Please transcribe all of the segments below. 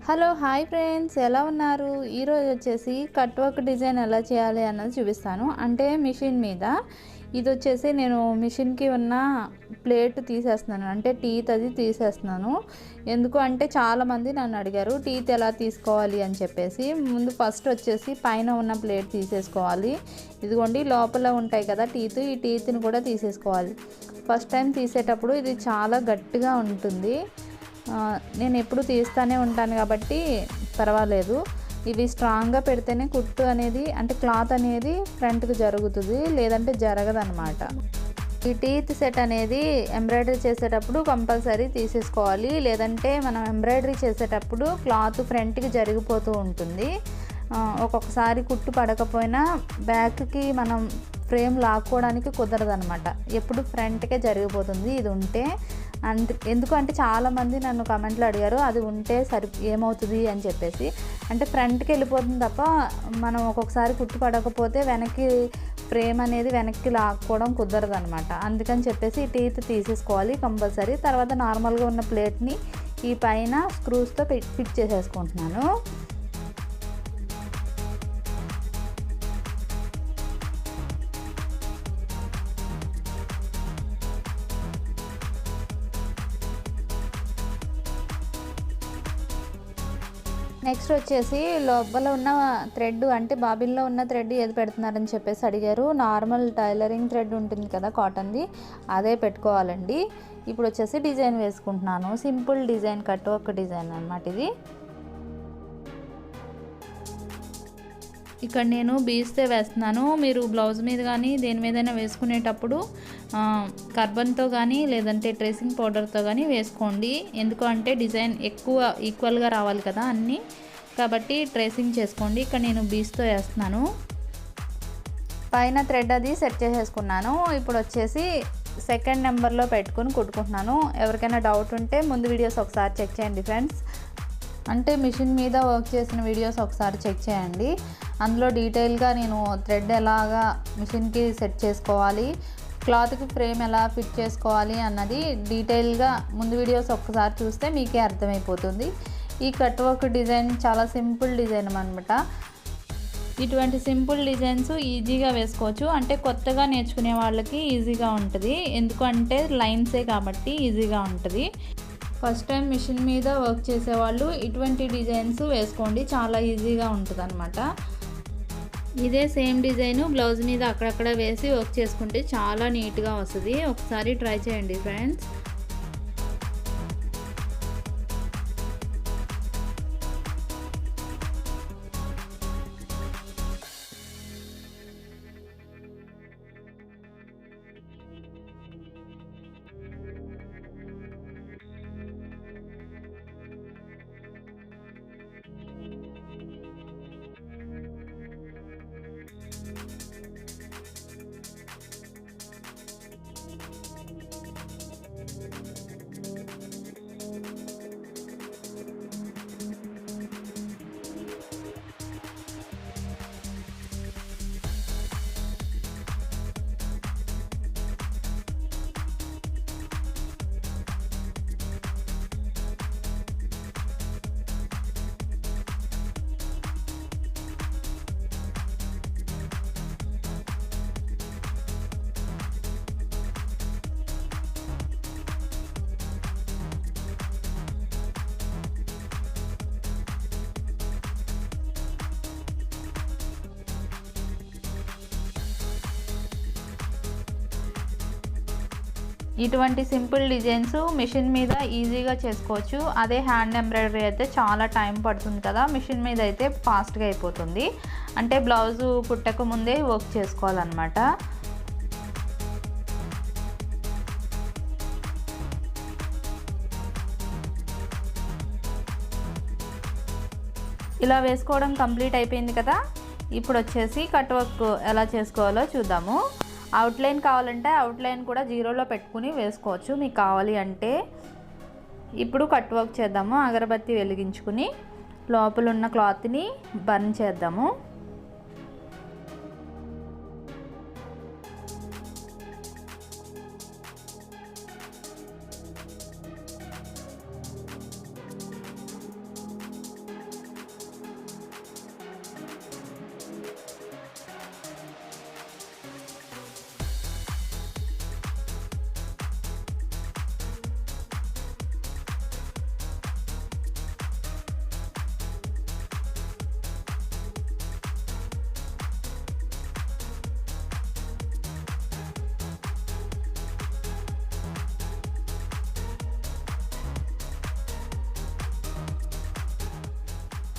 Hello hi friends, ఎలా ఉన్నారు? ఈరోజు వచ్చేసి కట్ వర్క్ డిజైన్ ఎలా చేయాలి అన్నది చూపిస్తాను. అంటే మిషన్ మీద ఇది వచ్చేసి నేను మిషన్కి ఉన్న ప్లేట్ తీసేస్తున్నాను, అంటే టీత్ అది తీసేస్తున్నాను. ఎందుకు అంటే చాలామంది నన్ను అడిగారు టీత్ ఎలా తీసుకోవాలి అని చెప్పేసి. ముందు ఫస్ట్ వచ్చేసి పైన ఉన్న ప్లేట్ తీసేసుకోవాలి. ఇదిగోండి లోపల ఉంటాయి కదా టీత్, ఈ టీత్ని కూడా తీసేసుకోవాలి. ఫస్ట్ టైం తీసేటప్పుడు ఇది చాలా గట్టిగా ఉంటుంది. నేను ఎప్పుడు తీస్తూనే ఉంటాను కాబట్టి పర్వాలేదు. ఇవి స్ట్రాంగ్గా పెడితేనే కుట్టు అనేది, అంటే క్లాత్ అనేది ఫ్రంట్కి జరుగుతుంది, లేదంటే జరగదన్నమాట. ఈ టీత్ సెట్ అనేది ఎంబ్రాయిడరీ చేసేటప్పుడు కంపల్సరీ తీసేసుకోవాలి, లేదంటే మనం ఎంబ్రాయిడరీ చేసేటప్పుడు క్లాత్ ఫ్రంట్కి జరిగిపోతూ ఉంటుంది. ఒక్కొక్కసారి కుట్టు పడకపోయినా బ్యాక్కి మనం ఫ్రేమ్ లాక్కోవడానికి కుదరదనమాట, ఎప్పుడు ఫ్రంట్కే జరిగిపోతుంది ఇది ఉంటే. ఎందుకంటే చాలామంది నన్ను కమెంట్లో అడిగారు అది ఉంటే ఏమవుతుంది అని చెప్పేసి. అంటే ఫ్రంట్కి వెళ్ళిపోతుంది తప్ప మనం ఒక్కొక్కసారి కుట్టు పడకపోతే వెనక్కి ఫ్రేమ్ అనేది వెనక్కి లాక్కోవడం కుదరదు అనమాట. అందుకని చెప్పేసి ఈ టీత్ తీసేసుకోవాలి కంపల్సరీ. తర్వాత నార్మల్గా ఉన్న ప్లేట్ని ఈ పైన స్క్రూస్తో ఫిట్ చేసేసుకుంటున్నాను. నెక్స్ట్ వచ్చేసి లోపల ఉన్న థ్రెడ్, అంటే బాబిన్లో ఉన్న థ్రెడ్ ఏది పెడుతున్నారని చెప్పేసి అడిగారు. నార్మల్ టైలరింగ్ థ్రెడ్ ఉంటుంది కదా కాటన్ది, అదే పెట్టుకోవాలండి. ఇప్పుడు వచ్చేసి డిజైన్ వేసుకుంటున్నాను. Simple design, cut work design అన్నమాట ఇది. ఇక్కడ నేను బీడ్స్తో వేస్తున్నాను. మీరు బ్లౌజ్ మీద కానీ దేని మీదైనా వేసుకునేటప్పుడు కర్బన్తో కానీ లేదంటే ట్రేసింగ్ పౌడర్తో కానీ వేసుకోండి. ఎందుకు అంటే డిజైన్ ఎక్కువ ఈక్వల్గా రావాలి కదా అన్నీ, కాబట్టి ట్రేసింగ్ చేసుకోండి. ఇక్కడ నేను బీడ్స్తో వేస్తున్నాను. పైన థ్రెడ్ అది సెట్ చేసేసుకున్నాను. ఇప్పుడు వచ్చేసి సెకండ్ నెంబర్లో పెట్టుకుని కుట్టుకుంటున్నాను. ఎవరికైనా డౌట్ ఉంటే ముందు వీడియోస్ ఒకసారి చెక్ చేయండి ఫ్రెండ్స్. అంటే మిషన్ మీద వర్క్ చేసిన వీడియోస్ ఒకసారి చెక్ చేయండి. అందులో డీటెయిల్గా నేను థ్రెడ్ ఎలాగా మిషన్కి సెట్ చేసుకోవాలి, క్లాత్కి ఫ్రేమ్ ఎలా ఫిట్ చేసుకోవాలి అన్నది డీటెయిల్గా ముందు వీడియోస్ ఒక్కసారి చూస్తే మీకే అర్థమైపోతుంది. ఈ కట్ వర్క్ డిజైన్ చాలా సింపుల్ డిజైన్ అనమాట. ఇటువంటి సింపుల్ డిజైన్స్ ఈజీగా వేసుకోవచ్చు. అంటే కొత్తగా నేర్చుకునే వాళ్ళకి ఈజీగా ఉంటుంది, ఎందుకంటే లైన్సే కాబట్టి ఈజీగా ఉంటుంది. ఫస్ట్ టైం మిషన్ మీద వర్క్ చేసేవాళ్ళు ఇటువంటి డిజైన్స్ వేసుకోండి, చాలా ఈజీగా ఉంటుంది అనమాట. ఇదే సేమ్ డిజైన్ బ్లౌజ్ మీద అక్కడక్కడ వేసి వర్క్ చేసుకుంటే చాలా నీట్గా వస్తుంది. ఒకసారి ట్రై చేయండి ఫ్రెండ్స్. ఇటువంటి సింపుల్ డిజైన్స్ మిషన్ మీద ఈజీగా చేసుకోవచ్చు. అదే హ్యాండ్ ఎంబ్రాయిడరీ అయితే చాలా టైం పడుతుంది కదా, మిషన్ మీద అయితే ఫాస్ట్గా అయిపోతుంది. అంటే బ్లౌజు కుట్టక ముందే వర్క్ చేసుకోవాలన్నమాట. ఇలా వేసుకోవడం కంప్లీట్ అయిపోయింది కదా. ఇప్పుడు వచ్చేసి కట్ వర్క్ ఎలా చేసుకోవాలో చూద్దాము. అవుట్లైన్ కావాలంటే అవుట్లైన్ కూడా జీరోలో పెట్టుకుని వేసుకోవచ్చు మీకు కావాలి అంటే. ఇప్పుడు కట్ వర్క్ చేద్దాము. అగరబత్తి వెలిగించుకుని లోపల ఉన్న క్లాత్ని బర్న్ చేద్దాము.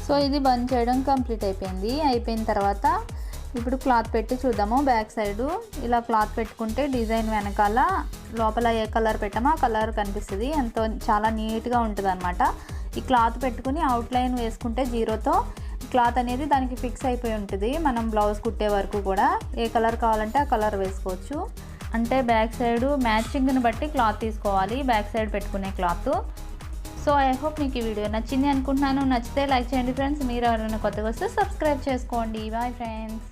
సో ఇది బంద్ చేయడం కంప్లీట్ అయిపోయింది. అయిపోయిన తర్వాత ఇప్పుడు క్లాత్ పెట్టి చూద్దాము. బ్యాక్ సైడు ఇలా క్లాత్ పెట్టుకుంటే డిజైన్ వెనకాల లోపల ఏ కలర్ పెట్టామో ఆ కలర్ కనిపిస్తుంది. ఎంతో చాలా నీట్గా ఉంటుంది అనమాట. ఈ క్లాత్ పెట్టుకుని అవుట్లైన్ వేసుకుంటే జీరోతో క్లాత్ అనేది దానికి ఫిక్స్ అయిపోయి ఉంటుంది. మనం బ్లౌజ్ కుట్టే వరకు కూడా ఏ కలర్ కావాలంటే ఆ కలర్ వేసుకోవచ్చు. అంటే బ్యాక్ సైడు మ్యాచింగ్ని బట్టి క్లాత్ తీసుకోవాలి, బ్యాక్ సైడ్ పెట్టుకునే క్లాత్. సో ఐ హోప్ మీకు ఈ వీడియో నచ్చింది అనుకుంటున్నాను. నచ్చితే లైక్ చేయండి ఫ్రెండ్స్. మీరు ఎవరైనా కొత్తగా వస్తే సబ్స్క్రైబ్ చేసుకోండి. Bye friends.